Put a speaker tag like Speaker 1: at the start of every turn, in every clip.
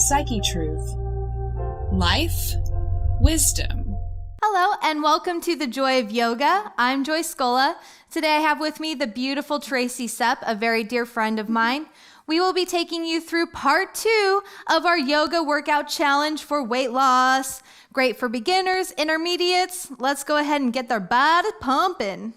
Speaker 1: Psychetruth. Life, wisdom.
Speaker 2: Hello and welcome to The Joy of Yoga. I'm Joy Scola. Today I have with me the beautiful Tracy Sepp, a very dear friend of mine. We will be taking you through part 2 of our yoga workout challenge for weight loss. Great for beginners, intermediates. Let's go ahead and get their body pumping.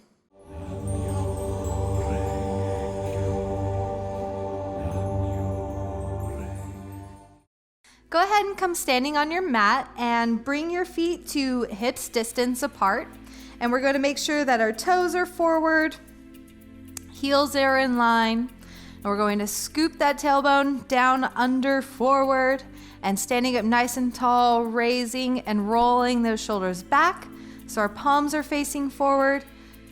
Speaker 2: Go ahead and come standing on your mat and bring your feet to hips distance apart. And we're going to make sure that our toes are forward, heels are in line. And we're going to scoop that tailbone down, under, forward, and standing up nice and tall, raising and rolling those shoulders back. So our palms are facing forward,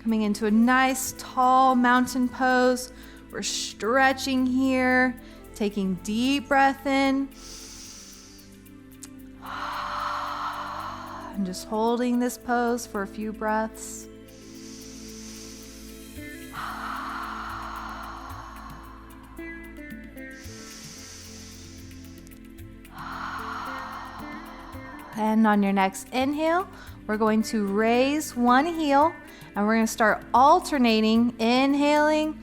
Speaker 2: coming into a nice tall mountain pose. We're stretching here, taking deep breath in. And just holding this pose for a few breaths. And on your next inhale, we're going to raise one heel and we're going to start alternating, inhaling,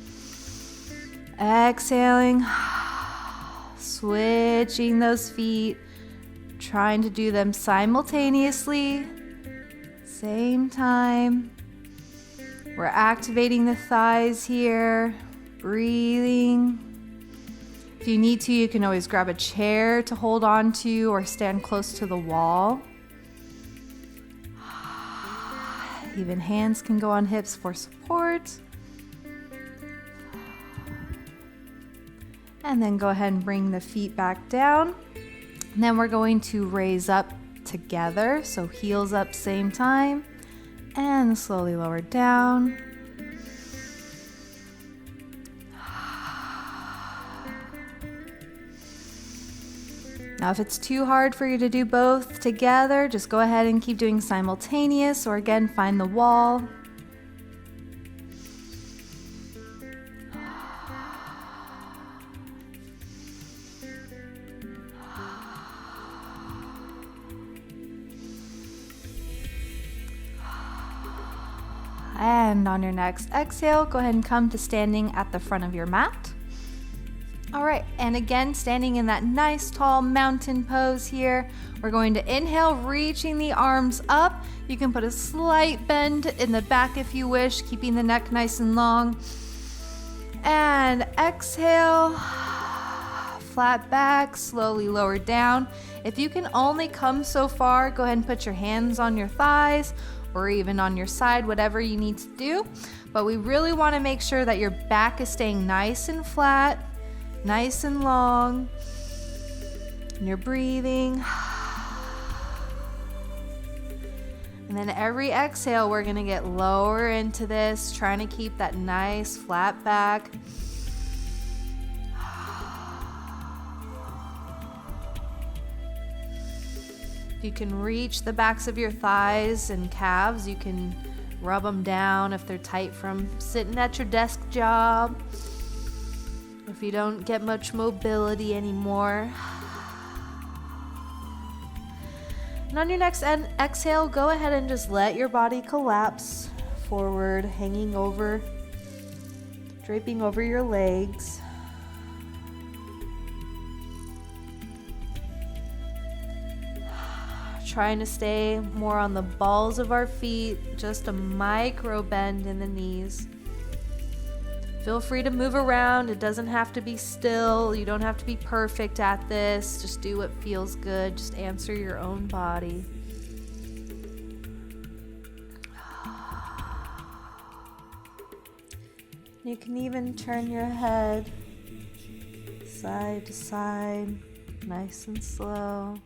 Speaker 2: exhaling, switching those feet. Trying to do them simultaneously, same time. We're activating the thighs here, breathing. If you need to, you can always grab a chair to hold on to or stand close to the wall. Even hands can go on hips for support. And then go ahead and bring the feet back down. And then we're going to raise up together, so heels up same time, and slowly lower down. Now if it's too hard for you to do both together, just go ahead and keep doing simultaneous, or again, find the wall. And on your next exhale, go ahead and come to standing at the front of your mat. All right, and again, standing in that nice tall mountain pose here. We're going to inhale, reaching the arms up. You can put a slight bend in the back if you wish, keeping the neck nice and long. And exhale, flat back, slowly lower down. If you can only come so far, go ahead and put your hands on your thighs or even on your side, whatever you need to do. But we really want to make sure that your back is staying nice and flat, nice and long. And you're breathing. And then every exhale, we're going to get lower into this, trying to keep that nice flat back. If you can reach the backs of your thighs and calves, you can rub them down if they're tight from sitting at your desk job. If you don't get much mobility anymore. And on your next exhale, go ahead and just let your body collapse forward, hanging over, draping over your legs. Trying to stay more on the balls of our feet, just a micro bend in the knees. Feel free to move around. It doesn't have to be still. You don't have to be perfect at this. Just do what feels good. Just answer your own body. You can even turn your head side to side, nice and slow.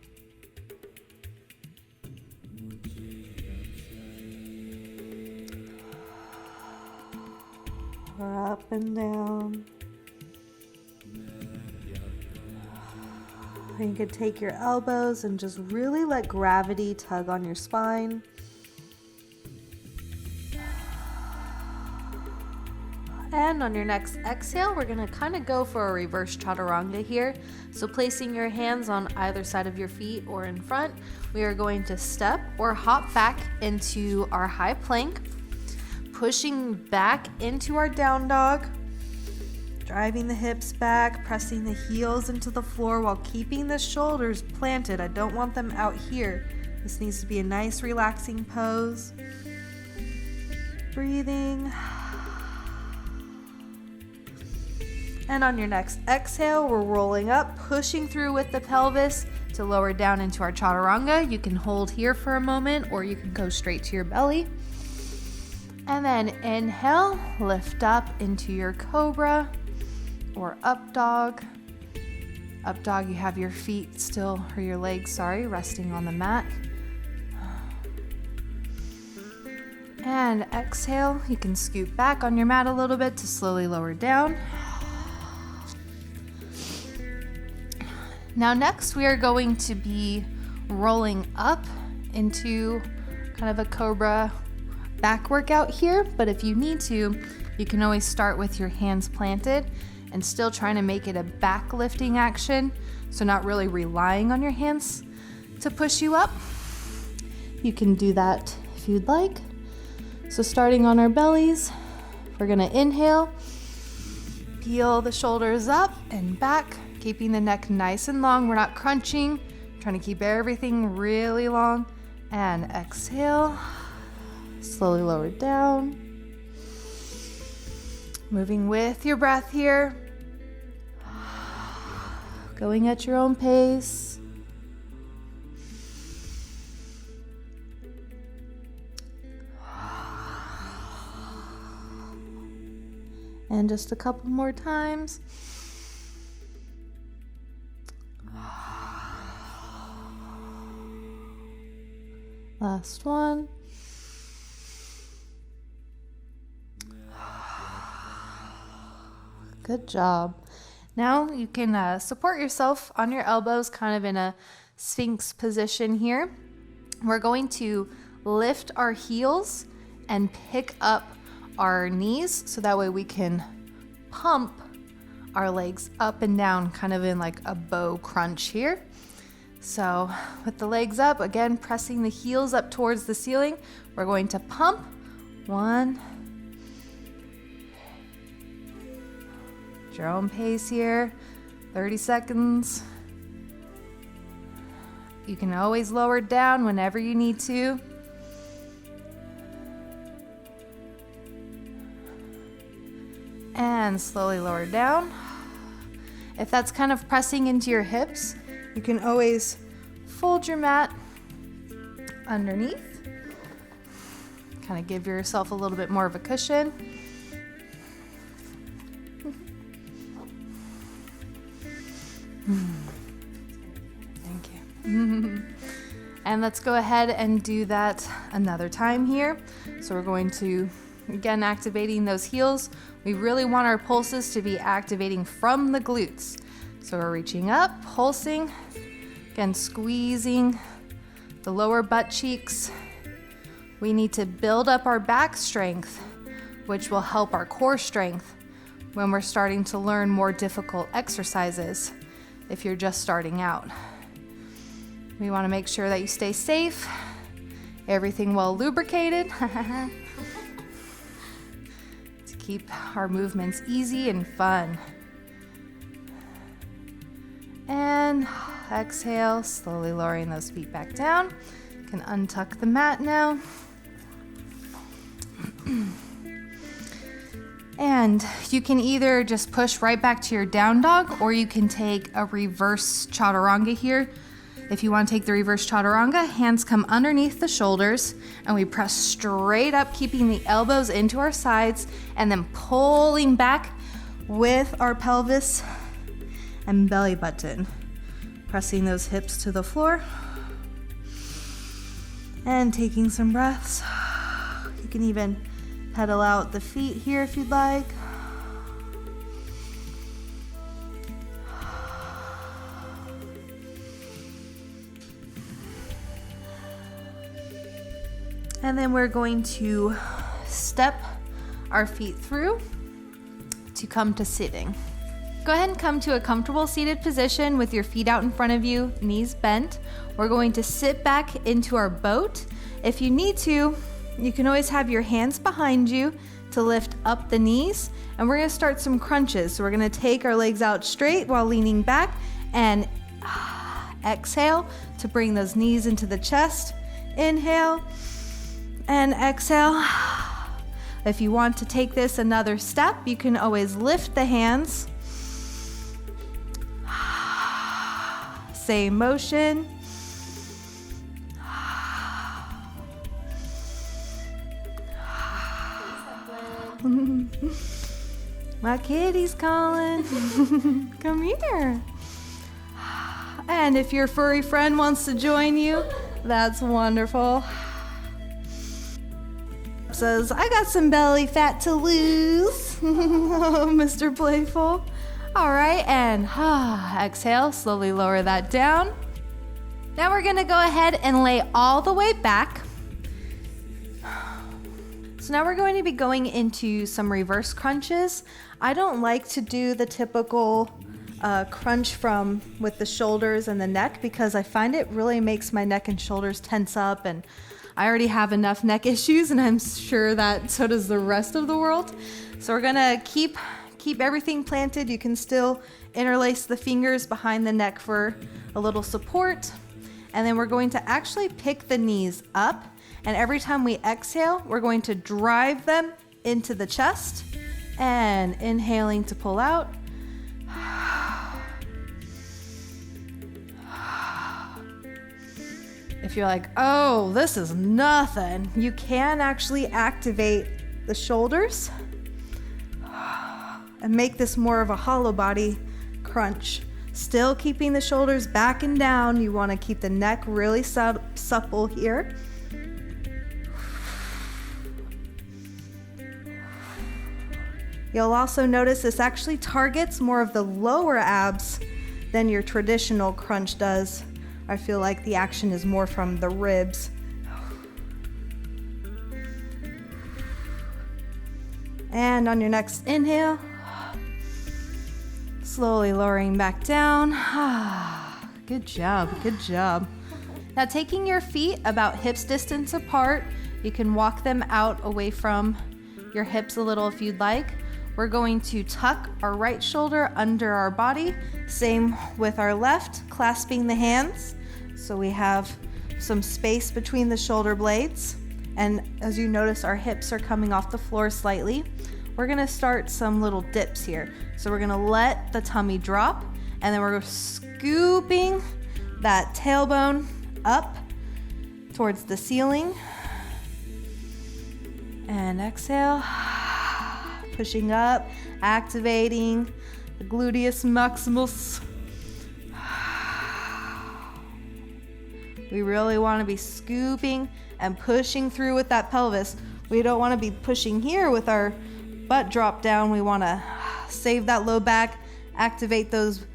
Speaker 2: Or up and down. Or you could take your elbows and just really let gravity tug on your spine. And And on your next exhale, we're gonna kind of go for a reverse chaturanga here. So placing your hands on either side of your feet or in front, we are going to step or hop back into our high plank, pushing back into our down dog, driving the hips back, pressing the heels into the floor while keeping the shoulders planted. I don't want them out here. This needs to be a nice relaxing pose. Breathing. And on your next exhale, we're rolling up, pushing through with the pelvis to lower down into our chaturanga. You can hold here for a moment or you can go straight to your belly. And then inhale, lift up into your cobra or up dog. Up dog, you have your feet still, or your legs, resting on the mat. And exhale, you can scoot back on your mat a little bit to slowly lower down. Now next we are going to be rolling up into kind of a cobra back workout here, but if you need to, you can always start with your hands planted and still trying to make it a back lifting action, so not really relying on your hands to push you up. You can do that if you'd like. So starting on our bellies, we're gonna inhale, peel the shoulders up and back, keeping the neck nice and long. We're not crunching, trying to keep everything really long. And exhale, slowly lower down. Moving with your breath here. Going at your own pace. And just a couple more times. Last one. Good job. Now you can support yourself on your elbows, kind of in a Sphinx position here. We're going to lift our heels and pick up our knees so that way we can pump our legs up and down, kind of in like a bow crunch here. So with the legs up, again, pressing the heels up towards the ceiling, we're going to pump. 1. At your own pace here, 30 seconds. You can always lower it down whenever you need to. And slowly lower down. If that's kind of pressing into your hips, you can always fold your mat underneath. Kind of give yourself a little bit more of a cushion. Thank you. And let's go ahead and do that another time here. So we're going to, again, activating those heels. We really want our pulses to be activating from the glutes. So we're reaching up, pulsing, again, squeezing the lower butt cheeks. We need to build up our back strength, which will help our core strength when we're starting to learn more difficult exercises if you're just starting out. We want to make sure that you stay safe, everything well lubricated, to keep our movements easy and fun. And exhale, slowly lowering those feet back down. You can untuck the mat now. And you can either just push right back to your down dog, or you can take a reverse chaturanga here. If you want to take the reverse chaturanga, hands come underneath the shoulders and we press straight up, keeping the elbows into our sides and then pulling back with our pelvis and belly button. Pressing those hips to the floor and taking some breaths. You can even pedal out the feet here if you'd like. And then we're going to step our feet through to come to sitting. Go ahead and come to a comfortable seated position with your feet out in front of you, knees bent. We're going to sit back into our boat. If you need to, you can always have your hands behind you to lift up the knees. And we're gonna start some crunches. So we're gonna take our legs out straight while leaning back and exhale to bring those knees into the chest. Inhale and exhale. If you want to take this another step, you can always lift the hands. Same motion. My kitty's calling. Come here. And if your furry friend wants to join you, that's wonderful. Says, I got some belly fat to lose. Oh, Mr. Playful. All right, and exhale, slowly lower that down. Now we're gonna go ahead and lay all the way back. So now we're going to be going into some reverse crunches. I don't like to do the typical crunch with the shoulders and the neck because I find it really makes my neck and shoulders tense up, and I already have enough neck issues, and I'm sure that so does the rest of the world. So we're gonna keep everything planted. You can still interlace the fingers behind the neck for a little support. And then we're going to actually pick the knees up. And every time we exhale, we're going to drive them into the chest. And inhaling to pull out. If you're like, oh, this is nothing, you can actually activate the shoulders and make this more of a hollow body crunch. Still keeping the shoulders back and down. You want to keep the neck really supple here. You'll also notice this actually targets more of the lower abs than your traditional crunch does. I feel like the action is more from the ribs. And on your next inhale, slowly lowering back down. Good job, good job. Now taking your feet about hips distance apart, you can walk them out away from your hips a little if you'd like. We're going to tuck our right shoulder under our body. Same with our left, clasping the hands. So we have some space between the shoulder blades. And as you notice, our hips are coming off the floor slightly. We're gonna start some little dips here. So we're gonna let the tummy drop, and then we're scooping that tailbone up towards the ceiling. And exhale. Pushing up, activating the gluteus maximus. We really want to be scooping and pushing through with that pelvis. We don't want to be pushing here with our butt drop down. We want to save that low back, activate those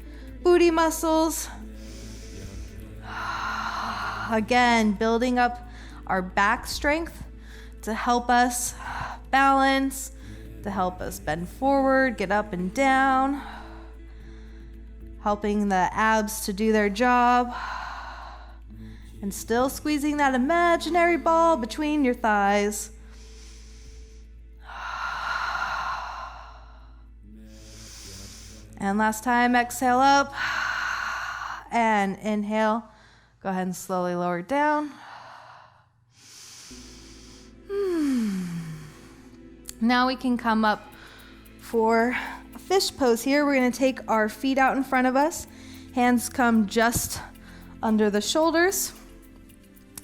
Speaker 2: booty muscles. Again, building up our back strength to help us balance, to help us bend forward, get up and down, helping the abs to do their job, and still squeezing that imaginary ball between your thighs. And last time, exhale up and inhale. Go ahead and slowly lower it down. Now we can come up for a fish pose here. We're going to take our feet out in front of us. Hands come just under the shoulders.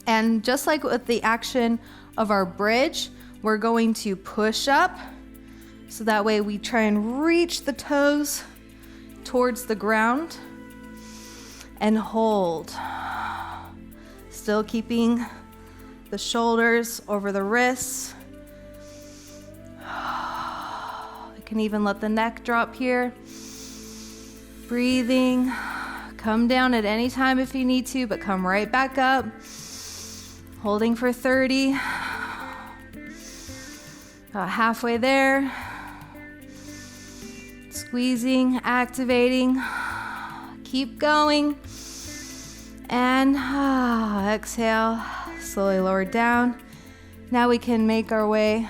Speaker 2: And just like with the action of our bridge, we're going to push up. So that way we try and reach the toes towards the ground and hold. Still keeping the shoulders over the wrists. You can even let the neck drop here. Breathing. Come down at any time if you need to, but come right back up. Holding for 30. About halfway there. Squeezing, activating. Keep going. And exhale, slowly lower down. Now we can make our way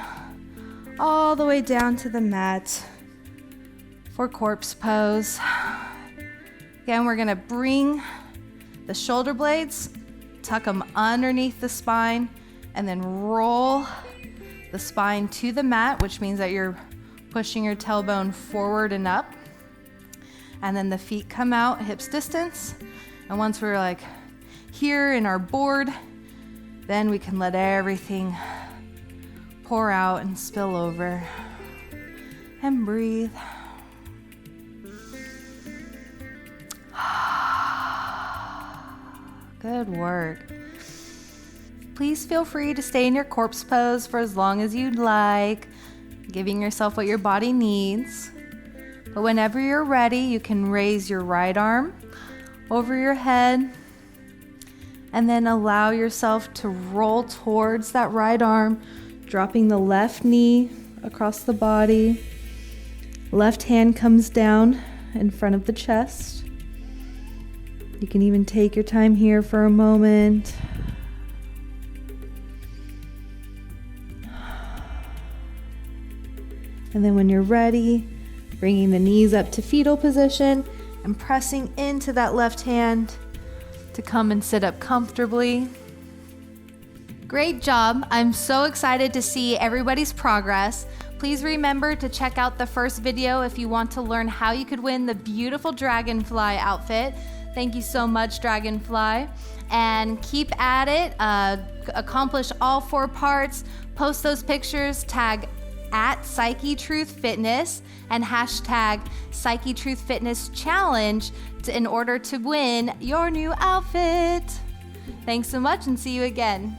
Speaker 2: all the way down to the mat for corpse pose. Again, we're gonna bring the shoulder blades, tuck them underneath the spine, and then roll the spine to the mat, which means that you're pushing your tailbone forward and up. And then the feet come out, hips distance. And once we're like here in our board, then we can let everything pour out and spill over. And breathe. Good work. Please feel free to stay in your corpse pose for as long as you'd like, giving yourself what your body needs. But whenever you're ready, you can raise your right arm over your head and then allow yourself to roll towards that right arm, dropping the left knee across the body. Left hand comes down in front of the chest. You can even take your time here for a moment. And then when you're ready, bringing the knees up to fetal position and pressing into that left hand to come and sit up comfortably. Great job. I'm so excited to see everybody's progress. Please remember to check out the first video if you want to learn how you could win the beautiful Dragonfly outfit. Thank you so much, Dragonfly. And keep at it. Accomplish all 4 parts. Post those pictures. Tag at Psychetruth Fitness and hashtag Psychetruth Fitness Challenge in order to win your new outfit. Thanks so much and see you again.